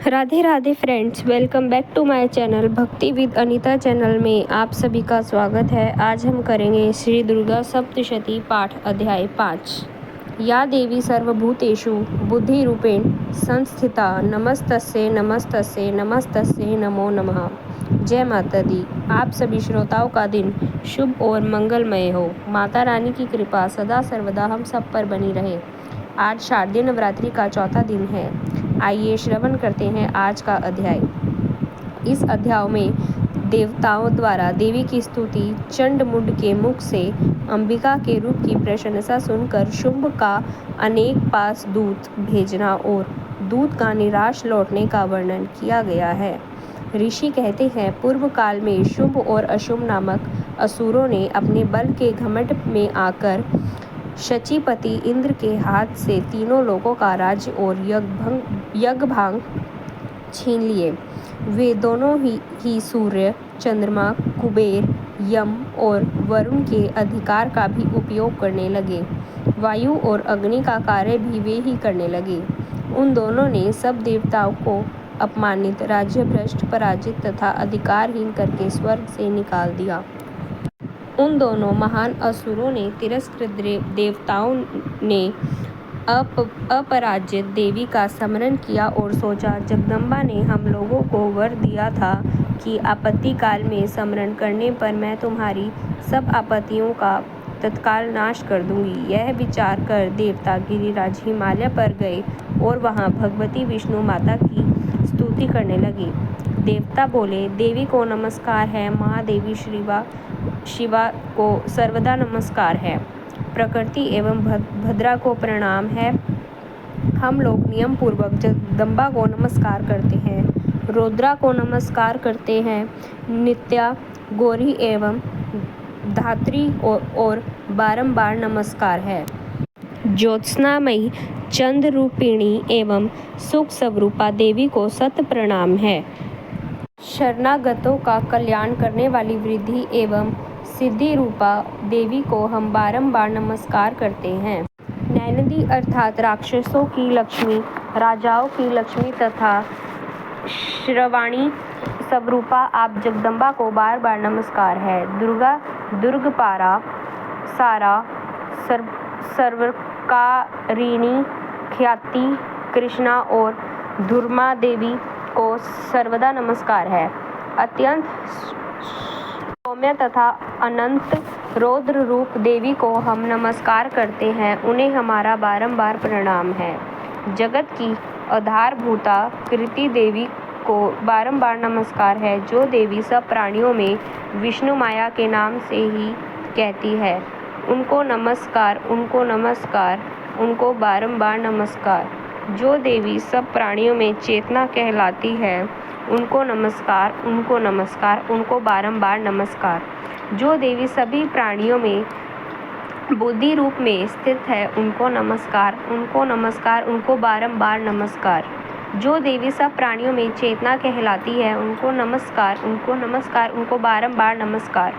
Radhe Radhe friends, welcome back to my channel Bhakti with Anita channel में आप सभी का स्वागत है। आज हम करेंगे श्री दुर्गा सप्तशती पाठ अध्याय 5। या देवी सर्वभूतेषु बुद्धि रूपेण संस्थिता नमस्तस्यै नमस्तस्यै नमस्तस्यै नमो नमः। जय माता दी। आप सभी श्रोताओं का दिन शुभ और मंगलमय हो। माता रानी की कृपा सदा सर्वदा हम सब पर बनी रहे। आज शारदीय नवरात्रि का चौथा दिन है। आइए श्रवण करते हैं आज का अध्याय। इस अध्याय में देवताओं द्वारा देवी की स्तुति, चंड-मुंड के मुख से अंबिका के रूप की प्रशंसा सुनकर शुंभ का अनेक पास दूत भेजना और दूत का निराश लौटने का वर्णन किया गया है। ऋषि कहते हैं, पूर्व काल में शुंभ और अशुंभ नामक असुरों ने अपने बल के घमंड में आकर शचीपति इंद्र के हाथ से तीनों लोकों का राज्य और यज्ञभाग छीन लिए। वे दोनों ही सूर्य, चंद्रमा, कुबेर, यम और वरुण के अधिकार का भी उपयोग करने लगे। वायु और अग्नि का कार्य भी वे ही करने लगे। उन दोनों ने सब देवताओं को अपमानित, राज्यभ्रष्ट, पराजित तथा अधिकारहीन करके स्वर्ग से निकाल दिया। उन दोनों महान असुरों ने तिरस्कृत देवताओं ने अपराजित देवी का स्मरण किया और सोचा, जगदम्बा ने हम लोगों को वर दिया था कि आपत्ति काल में स्मरण करने पर मैं तुम्हारी सब आपत्तियों का तत्काल नाश कर दूंगी। यह विचार कर देवता गिरिराज हिमालय पर गए और वहां भगवती विष्णु माता की स्तुति करने लगे। देवता बोले, देवी को नमस्कार है, महादेवी शिवा को सर्वदा नमस्कार है, प्रकृति एवं भद्रा को प्रणाम है। हम लोग नियम पूर्वक जगदम्बा को नमस्कार करते हैं, रुद्रा को नमस्कार करते हैं, नित्या, गौरी एवं धात्री और बारंबार नमस्कार है। ज्योत्स्नामयी, चंद्र रूपिणी एवं सुख स्वरूपा देवी को सत प्रणाम है। शरणागतों का कल्याण करने वाली वृद्धि एवं सिद्धि रूपा देवी को हम बारंबार नमस्कार करते हैं। नैनदी अर्थात राक्षसों की लक्ष्मी, राजाओं की लक्ष्मी तथा श्रवाणी स्वरूपा आप जगदम्बा को बार बार नमस्कार है। दुर्गा, दुर्गपारा, सारा, सर्वकारिणी, ख्याति, कृष्णा और धूर्मा देवी को सर्वदा नमस्कार है। अत्यंत सौम्य तथा अनंत रौद्र रूप देवी को हम नमस्कार करते हैं, उन्हें हमारा बारंबार प्रणाम है। जगत की आधारभूता कृति देवी को बारंबार नमस्कार है। जो देवी सब प्राणियों में विष्णु माया के नाम से ही कहती है, उनको नमस्कार, उनको नमस्कार, उनको बारंबार नमस्कार। जो देवी सब प्राणियों में चेतना कहलाती है, उनको नमस्कार, उनको नमस्कार, उनको बारंबार नमस्कार। जो देवी सभी प्राणियों में बुद्धि रूप में स्थित है, उनको नमस्कार, उनको नमस्कार, उनको बारंबार नमस्कार। जो देवी सब प्राणियों में चेतना कहलाती है, उनको नमस्कार, उनको नमस्कार, उनको बारंबार नमस्कार।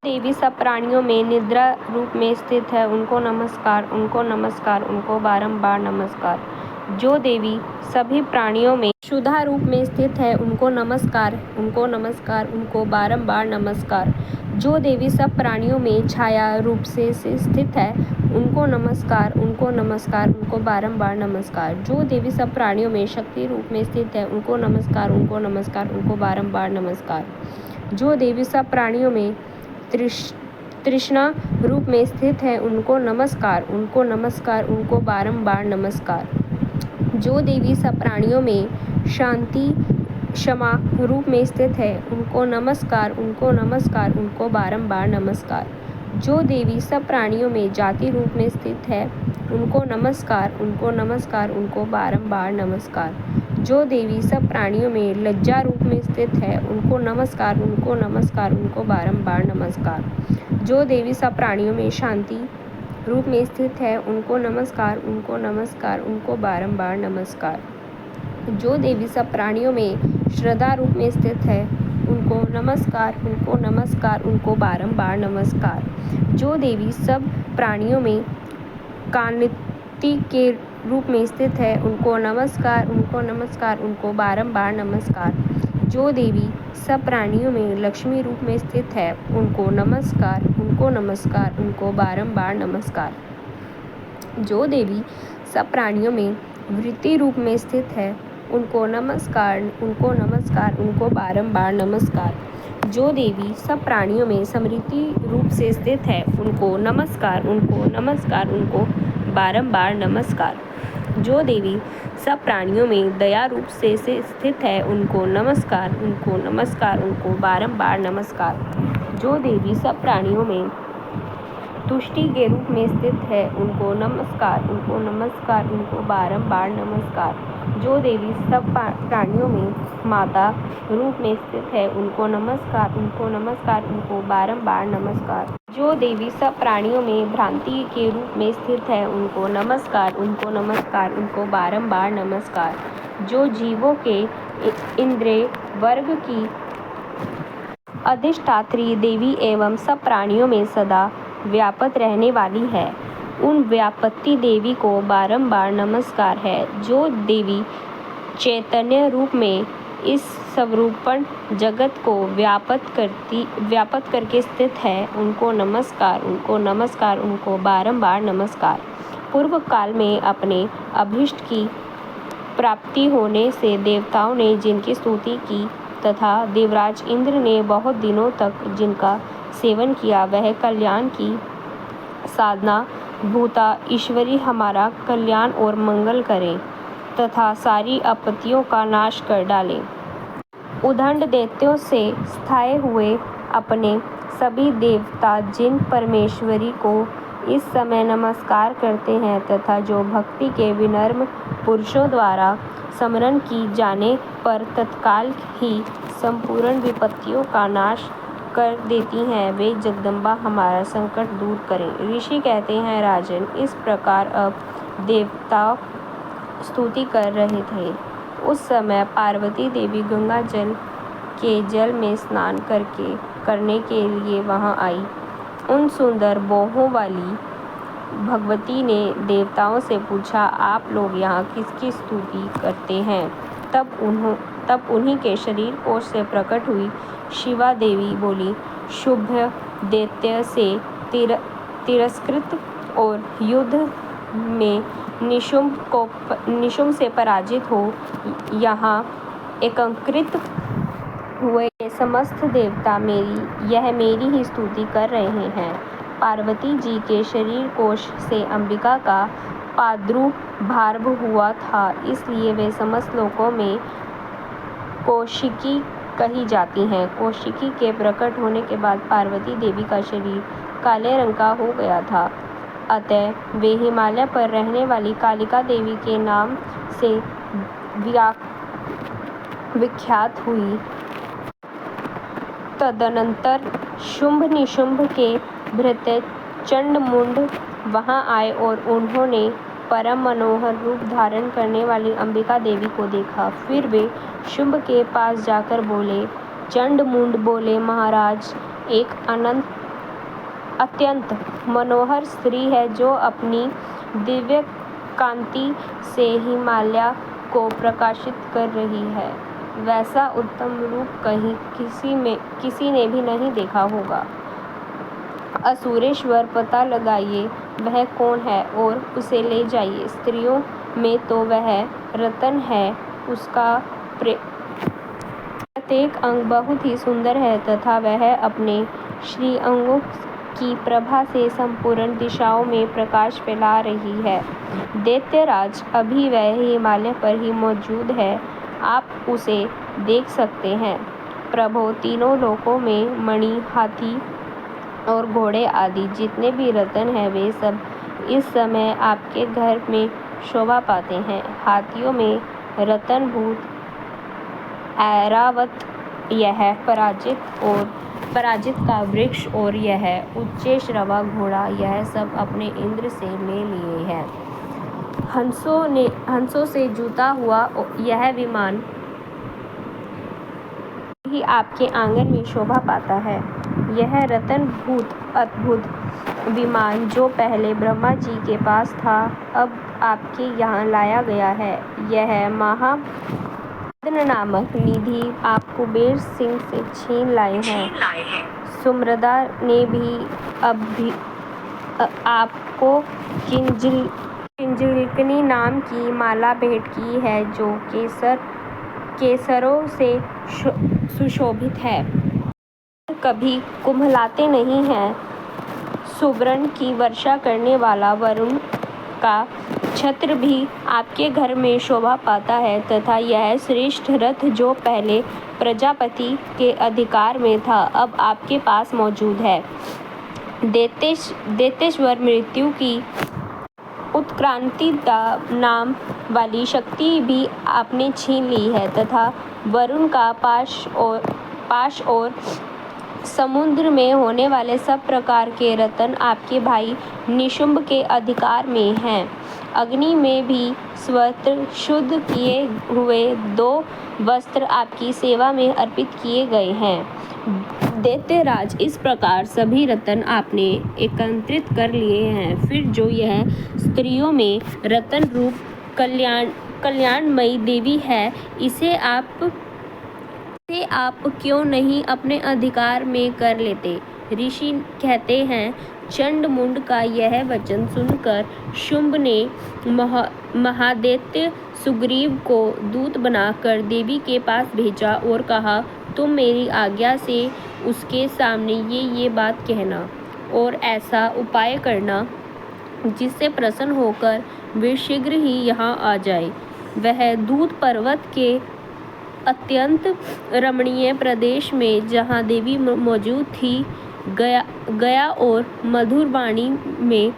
देवी सब प्राणियों में निद्रा रूप में स्थित है, उनको नमस्कार, उनको नमस्कार, उनको बारंबार नमस्कार। जो देवी सभी प्राणियों में क्षुधा रूप में स्थित है, उनको नमस्कार, उनको नमस्कार, उनको बारंबार नमस्कार। जो देवी सब प्राणियों में छाया रूप से स्थित है, उनको नमस्कार, उनको नमस्कार, उनको बारंबार नमस्कार। जो देवी सब प्राणियों में शक्ति रूप में स्थित है, उनको नमस्कार, उनको नमस्कार, उनको बारंबार नमस्कार। जो देवी सब प्राणियों में तृष्णा रूप में स्थित है, उनको नमस्कार, उनको नमस्कार, उनको बारंबार नमस्कार। जो देवी सब प्राणियों में शांति, क्षमा रूप में स्थित है, उनको नमस्कार, उनको नमस्कार, उनको बारंबार नमस्कार। जो देवी सब प्राणियों में जाति रूप में स्थित है, उनको नमस्कार, उनको नमस्कार, उनको बारंबार नमस्कार। जो देवी सब प्राणियों में लज्जा रूप में स्थित है, उनको नमस्कार, उनको नमस्कार, उनको बारंबार नमस्कार। जो देवी सब प्राणियों में शांति रूप में स्थित है, उनको नमस्कार, उनको नमस्कार, उनको बारंबार नमस्कार। जो देवी सब प्राणियों में श्रद्धा रूप में स्थित है, उनको नमस्कार, उनको नमस्कार, उनको बारंबार नमस्कार। जो देवी सब प्राणियों में कांति के रूप में स्थित है, उनको नमस्कार, उनको नमस्कार, उनको बारंबार नमस्कार। जो देवी सब प्राणियों में लक्ष्मी रूप में स्थित है, उनको नमस्कार, उनको नमस्कार, उनको बारंबार नमस्कार। जो देवी सब प्राणियों में वृत्ति रूप में स्थित है, उनको नमस्कार, उनको नमस्कार, उनको बारंबार नमस्कार। जो देवी सब प्राणियों में समृद्धि रूप से स्थित है, उनको नमस्कार, उनको नमस्कार, उनको बारंबार नमस्कार। जो देवी सब प्राणियों में दया रूप से स्थित है, उनको नमस्कार, उनको नमस्कार, उनको बारंबार नमस्कार। जो देवी सब प्राणियों में तुष्टि के रूप में स्थित है, उनको नमस्कार, उनको नमस्कार, उनको बारंबार नमस्कार। जो देवी सब प्राणियों में माता रूप में स्थित है, उनको नमस्कार, उनको नमस्कार, उनको बारंबार नमस्कार। जो देवी सब प्राणियों में भ्रांति के रूप में स्थित है, उनको नमस्कार, उनको नमस्कार, उनको बारंबार नमस्कार। जो जीवों के इंद्रिय वर्ग की अधिष्ठात्री देवी एवं सब प्राणियों में सदा व्यापत रहने वाली है, उन व्यापती देवी को बारंबार नमस्कार है। जो देवी चैतन्य रूप में इस स्वरूपण जगत को व्यापत करके स्थित है, उनको नमस्कार, उनको नमस्कार, उनको बारंबार नमस्कार। पूर्व काल में अपने अभीष्ट की प्राप्ति होने से देवताओं ने जिनकी स्तुति की तथा देवराज इंद्र ने बहुत दिनों तक जिनका सेवन किया, वह कल्याण की साधना भूता ईश्वरी हमारा कल्याण और मंगल करें तथा सारी आपत्तियों का नाश कर डालें। उद्दंड दैत्यों से स्थाये हुए अपने सभी देवता जिन परमेश्वरी को इस समय नमस्कार करते हैं तथा जो भक्ति के विनम्र पुरुषों द्वारा स्मरण की जाने पर तत्काल ही संपूर्ण विपत्तियों का नाश कर देती हैं, वे जगदम्बा हमारा संकट दूर करें। ऋषि कहते हैं, राजन, इस प्रकार अब देवता स्तुति कर रहे थे। उस समय पार्वती देवी गंगा जल के जल में स्नान करने के लिए वहां आई। उन सुंदर बाहों वाली भगवती ने देवताओं से पूछा, आप लोग यहाँ किसकी स्तुति करते हैं? तब उन्हीं के शरीर कोश से प्रकट हुई शिवा देवी बोली, शुभ दैत्य से तिरस्कृत और युद्ध में निशुंभ से पराजित हो यहाँ एकत्रित हुए समस्त देवता मेरी ही स्तुति कर रहे हैं। पार्वती जी के शरीर कोश से अंबिका का प्रादुर्भाव हुआ था, इसलिए वे समस्त लोकों में कौशिकी कही जाती हैं। कौशिकी के प्रकट होने के बाद पार्वती देवी का शरीर काले रंग का हो गया था, अतः वे हिमालय पर रहने वाली कालिका देवी के नाम से विख्यात हुई। तदनंतर शुंभ निशुंभ के भृत्य चंडमुंड वहां आए और उन्होंने परम मनोहर रूप धारण करने वाली अंबिका देवी को देखा। फिर वे शुंभ के पास जाकर बोले, चंडमुंड बोले, महाराज, एक अत्यंत मनोहर स्त्री है जो अपनी दिव्य कांति से हिमालय को प्रकाशित कर रही है। वैसा उत्तम रूप कहीं किसी ने भी नहीं देखा होगा। असुरेश्वर, पता लगाइए वह कौन है और उसे ले जाइए। स्त्रियों में तो वह रतन है, उसका प्रत्येक अंग बहुत ही सुंदर है तथा वह अपने श्री अंगों की प्रभा से संपूर्ण दिशाओं में प्रकाश फैला रही है। दैत्यराज, अभी वह हिमालय पर ही मौजूद है, आप उसे देख सकते हैं। प्रभो, तीनों लोकों में मणि, हाथी और घोड़े आदि जितने भी रत्न हैं, वे सब इस समय आपके घर में शोभा पाते हैं। हाथियों में रत्नभूत ऐरावत, यह पराजित का वृक्ष और यह उच्चैश्रवा घोड़ा, यह सब अपने इंद्र से ले लिए हैं। हंसों से जुता हुआ यह विमान भी आपके आंगन में शोभा पाता है। यह रत्नभूत अद्भुत विमान जो पहले ब्रह्मा जी के पास था, अब आपके यहाँ लाया गया है। यह महारत्न नामक निधि आप कुबेर सिंह से छीन लाए हैं। सुमृदा ने भी आपको किंजलकनी नाम की माला भेंट की है जो केसरों से सुशोभित है। कभी कुम्हलाते नहीं हैं। सुवर्ण की वर्षा करने वाला वरुण का छत्र भी आपके घर में शोभा पाता है तथा यह श्रेष्ठ रथ जो पहले प्रजापति के अधिकार में था, अब आपके पास मौजूद है। दैत्येश्वर मृत्यु की उत्क्रांति नाम वाली शक्ति भी आपने छीन ली है तथा वरुण का पाश और समुद्र में होने वाले सब प्रकार के रत्न आपके भाई निशुंभ के अधिकार में हैं। अग्नि में भी स्वतः शुद्ध किए हुए 2 वस्त्र आपकी सेवा में अर्पित किए गए हैं। दैत्यराज, इस प्रकार सभी रत्न आपने एकत्रित कर लिए हैं। फिर जो यह स्त्रियों में रत्न रूप कल्याणमयी देवी है, इसे आप क्यों नहीं अपने अधिकार में कर लेते? ऋषि कहते हैं, चंड मुंड का यह वचन सुनकर शुंभ ने महादैत्य सुग्रीव को दूत बनाकर देवी के पास भेजा और कहा, तुम मेरी आज्ञा से उसके सामने ये बात कहना और ऐसा उपाय करना जिससे प्रसन्न होकर वे शीघ्र ही यहाँ आ जाए। वह दूत पर्वत के अत्यंत रमणीय प्रदेश में जहाँ देवी मौजूद थी गया और मधुर वाणी में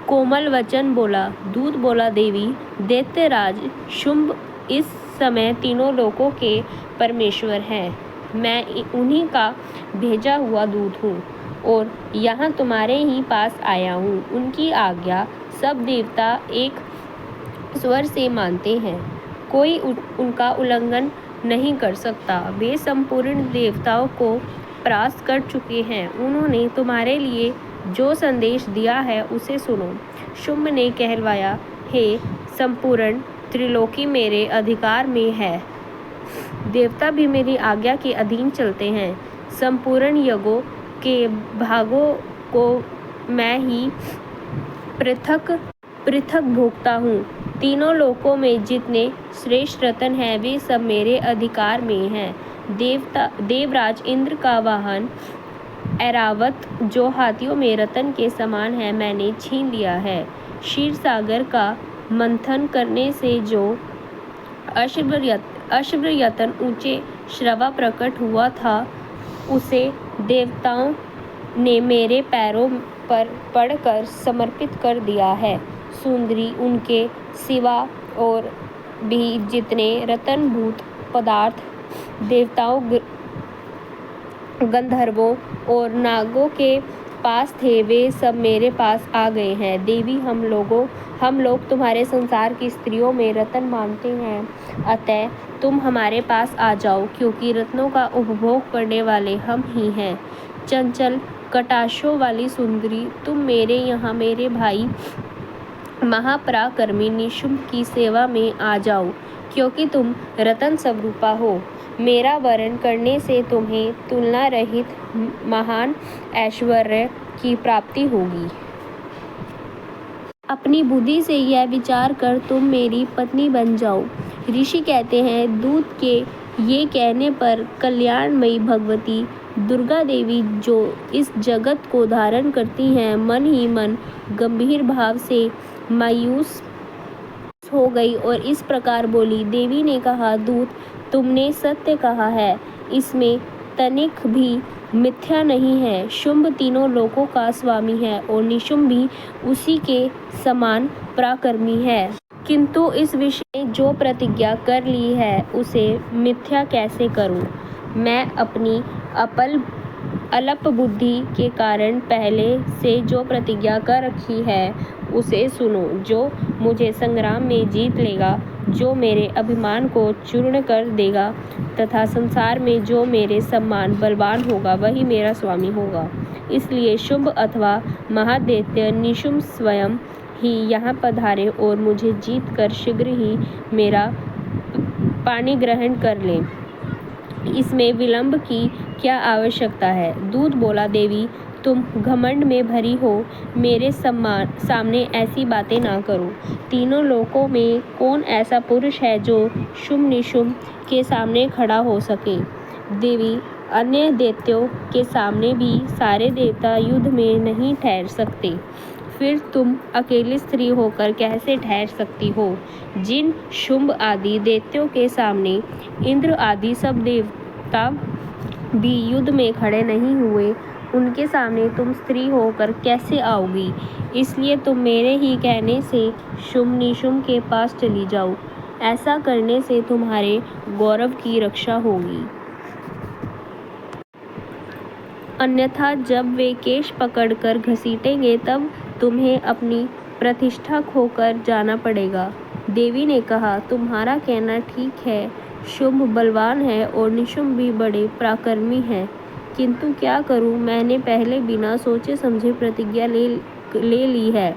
कोमल वचन बोला। दूत बोला, देवी, दैत्यराज शुंभ इस समय तीनों लोकों के परमेश्वर हैं। मैं उन्हीं का भेजा हुआ दूत हूँ और यहाँ तुम्हारे ही पास आया हूँ। उनकी आज्ञा सब देवता एक स्वर से मानते हैं, कोई उनका उल्लंघन नहीं कर सकता। वे संपूर्ण देवताओं को परास्त कर चुके हैं। उन्होंने तुम्हारे लिए जो संदेश दिया है उसे सुनो। शुंभ ने कहलवाया, हे संपूर्ण त्रिलोकी मेरे अधिकार में है। देवता भी मेरी आज्ञा के अधीन चलते हैं। संपूर्ण यज्ञों के भागों को मैं ही पृथक भोगता हूँ। तीनों लोकों में जितने श्रेष्ठ रत्न हैं वे सब मेरे अधिकार में हैं। देवराज इंद्र का वाहन ऐरावत जो हाथियों में रत्न के समान है, मैंने छीन लिया है। क्षीर सागर का मंथन करने से जो अश्वयतन ऊंचे श्रवा प्रकट हुआ था, उसे देवताओं ने मेरे पैरों पर पड़कर समर्पित कर दिया है। सुंदरी, उनके सिवा और भी जितने रत्नभूत पदार्थ देवताओं, गंधर्वों और नागों के पास थे, वे सब मेरे पास आ गए हैं। देवी, हम लोग तुम्हारे संसार की स्त्रियों में रत्न मानते हैं, अतः तुम हमारे पास आ जाओ, क्योंकि रत्नों का उपभोग करने वाले हम ही हैं। चंचल कटाक्षों वाली सुंदरी, तुम मेरे यहाँ मेरे भाई महापराक्रमी निशुंभ की सेवा में आ जाओ, क्योंकि तुम रत्न स्वरूपा हो। मेरा वरण करने से तुम्हें तुलना रहित महान ऐश्वर्य की प्राप्ति होगी। अपनी बुद्धि से यह विचार कर तुम मेरी पत्नी बन जाओ। ऋषि कहते हैं, दूत के ये कहने पर कल्याणमयी भगवती दुर्गा देवी जो इस जगत को धारण करती हैं, मन ही मन गंभीर भाव से मायूस हो गई और इस प्रकार बोली। देवी ने कहा, दूत, तुमने सत्य कहा है, इसमें तनिक भी मिथ्या नहीं है। शुंभ तीनों लोकों का स्वामी है और निशुंभ भी उसी के समान पराक्रमी है, किंतु इस विषय में जो प्रतिज्ञा कर ली है उसे मिथ्या कैसे करूं? मैं अपनी अल्प बुद्धि के कारण पहले से जो प्रतिज्ञा कर रखी है उसे सुनो। जो मुझे संग्राम में जीत लेगा, जो मेरे अभिमान को चूर्ण कर देगा तथा संसार में जो मेरे समान बलवान होगा वही मेरा स्वामी होगा। इसलिए शुंभ अथवा महादैत्य निशुंभ स्वयं ही यहाँ पधारे और मुझे जीत कर शीघ्र ही मेरा पानी ग्रहण कर लें। इसमें विलंब की क्या आवश्यकता है? दूत बोला, देवी तुम घमंड में भरी हो, मेरे सामने ऐसी बातें ना करो। तीनों लोकों में कौन ऐसा पुरुष है जो शुंभ निशुंभ के सामने खड़ा हो सके? देवी, अन्य दैत्यों के सामने भी सारे देवता युद्ध में नहीं ठहर सकते, फिर तुम अकेली स्त्री होकर कैसे ठहर सकती हो? जिन शुंभ आदि दैत्यों के सामने इंद्र आदि सब देवता भी युद्ध में खड़े नहीं हुए, उनके सामने तुम स्त्री होकर कैसे आओगी? इसलिए तुम मेरे ही कहने से शुंभ निशुंभ के पास चली जाओ। ऐसा करने से तुम्हारे गौरव की रक्षा होगी। अन्यथा जब वे केश पकड़कर घसीटेंगे तब तुम्हें अपनी प्रतिष्ठा खोकर जाना पड़ेगा। देवी ने कहा, तुम्हारा कहना ठीक है। शुंभ बलवान है और निशुंभ भी बड़े पराक्रमी हैं, किंतु क्या करूं, मैंने पहले बिना सोचे समझे प्रतिज्ञा ले ली है।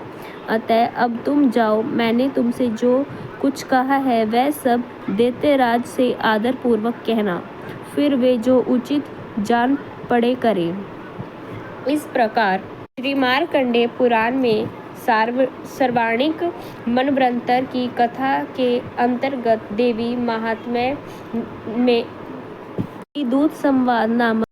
अतः अब तुम जाओ, मैंने तुमसे जो कुछ कहा है वह सब दैत्यराज से आदर पूर्वक कहना, फिर वे जो उचित जान पड़े करें। इस प्रकार श्री मार्कंडेय पुराण में सर्वाणिक मनवंतर की कथा के अंतर्गत देवी महात्म्य में दूत संवाद नामक